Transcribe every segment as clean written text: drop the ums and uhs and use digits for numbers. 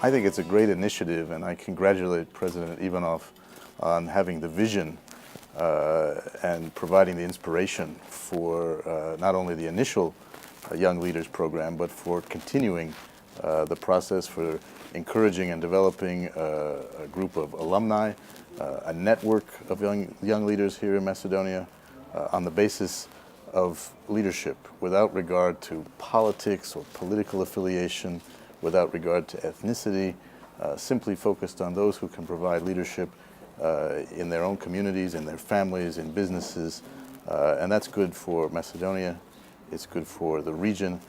I think it's a great initiative, and I congratulate President Ivanov on having the vision and providing the inspiration for not only the initial Young Leaders Program, but for continuing the process, for encouraging and developing a group of alumni, a network of young leaders here in Macedonia on the basis of leadership without regard to politics or political affiliation, without regard to ethnicity, simply focused on those who can provide leadership in their own communities, in their families, in businesses, and that's good for Macedonia, it's good for the region,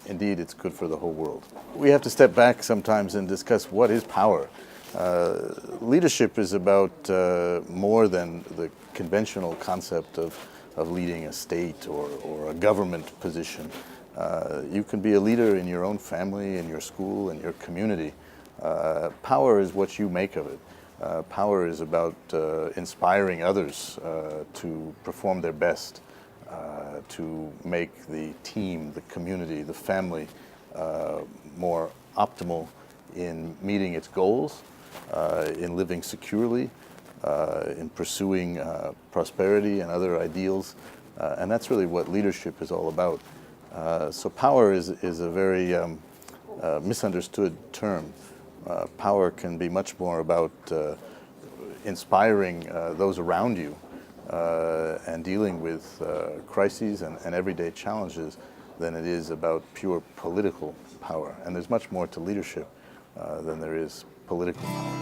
indeed it's good for the whole world. We have to step back sometimes and discuss what is power. Leadership is about more than the conventional concept of leading a state or a government position. You can be a leader in your own family, in your school, in your community. Power is what you make of it. Power is about inspiring others to perform their best, to make the team, the community, the family more optimal in meeting its goals, in living securely, in pursuing prosperity and other ideals. And that's really what leadership is all about. So power is a very misunderstood term. Power can be much more about inspiring those around you and dealing with crises and everyday challenges than it is about pure political power. And there's much more to leadership than there is political power.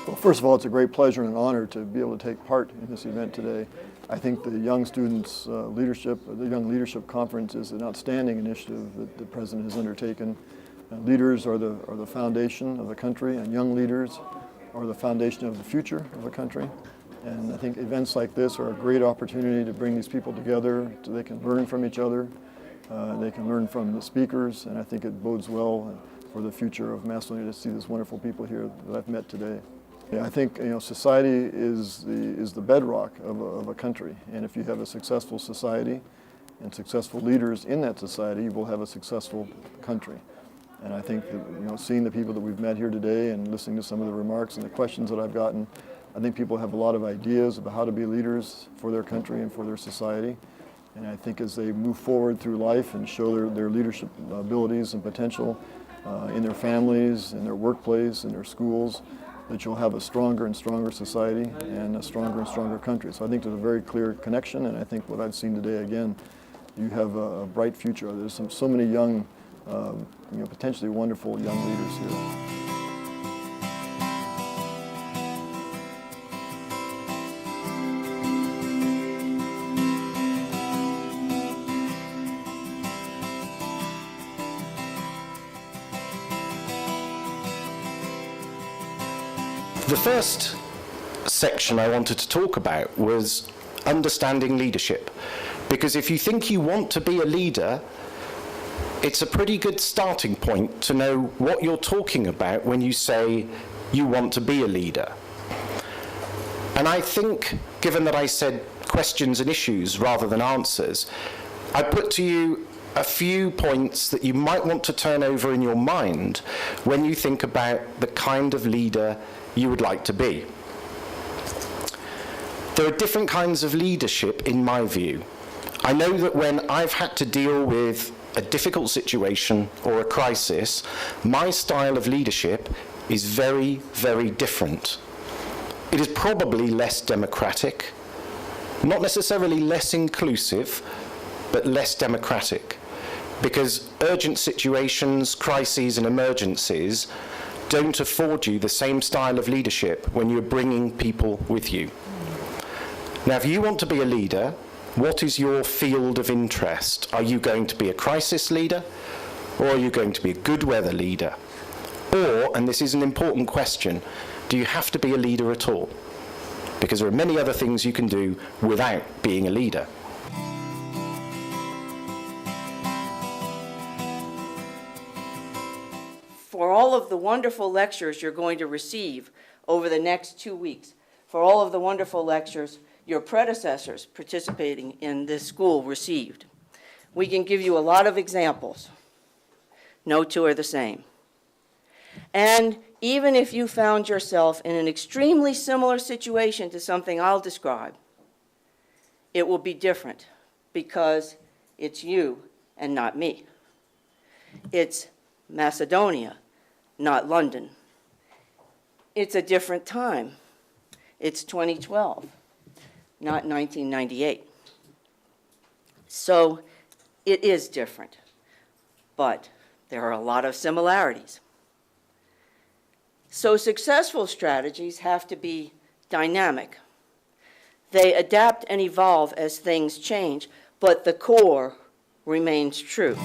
Well, first of all, it's a great pleasure and an honor to be able to take part in this event today. I think the Young Students Leadership, the Young Leadership Conference is an outstanding initiative that the President has undertaken. Leaders are the foundation of the country, and young leaders are the foundation of the future of the country. And I think events like this are a great opportunity to bring these people together so they can learn from each other, they can learn from the speakers, and I think it bodes well for the future of Macedonia to see these wonderful people here that I've met today. I think society is the bedrock of a country, and if you have a successful society and successful leaders in that society, you will have a successful country. And I think that seeing the people that we've met here today and listening to some of the remarks and the questions that I've gotten, I think people have a lot of ideas about how to be leaders for their country and for their society. And I think as they move forward through life and show their leadership abilities and potential in their families, in their workplace, in their schools, that you'll have a stronger and stronger society and a stronger and stronger country. So I think there's a very clear connection, and I think what I've seen today, again, you have a bright future. There's so many young, potentially wonderful young leaders here. The first section I wanted to talk about was understanding leadership, because if you think you want to be a leader, it's a pretty good starting point to know what you're talking about when you say you want to be a leader. And I think, given that I said questions and issues rather than answers, I put to you a few points that you might want to turn over in your mind when you think about the kind of leader you would like to be. There are different kinds of leadership in my view. I know that when I've had to deal with a difficult situation or a crisis, my style of leadership is very, very different. It is probably less democratic, not necessarily less inclusive, but less democratic, because urgent situations, crises and emergencies don't afford you the same style of leadership when you're bringing people with you. Now, if you want to be a leader, what is your field of interest? Are you going to be a crisis leader, or are you going to be a good weather leader? Or, and this is an important question, do you have to be a leader at all? Because there are many other things you can do without being a leader. For all of the wonderful lectures you're going to receive over the next 2 weeks, for all of the wonderful lectures your predecessors participating in this school received. We can give you a lot of examples. No two are the same. And even if you found yourself in an extremely similar situation to something I'll describe, it will be different because it's you and not me. It's Macedonia, not London. It's a different time. It's 2012, not 1998. So it is different, but there are a lot of similarities. So successful strategies have to be dynamic. They adapt and evolve as things change, but the core remains true.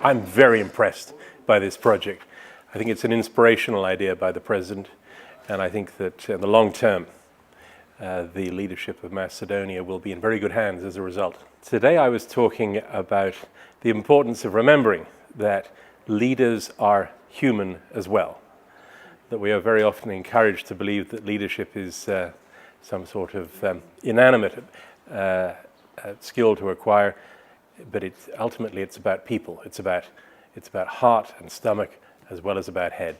I'm very impressed by this project. I think it's an inspirational idea by the President, and I think that in the long term, the leadership of Macedonia will be in very good hands as a result. Today I was talking about the importance of remembering that leaders are human as well, that we are very often encouraged to believe that leadership is some sort of inanimate skill to acquire, but ultimately it's about people. It's about heart and stomach as well as about head.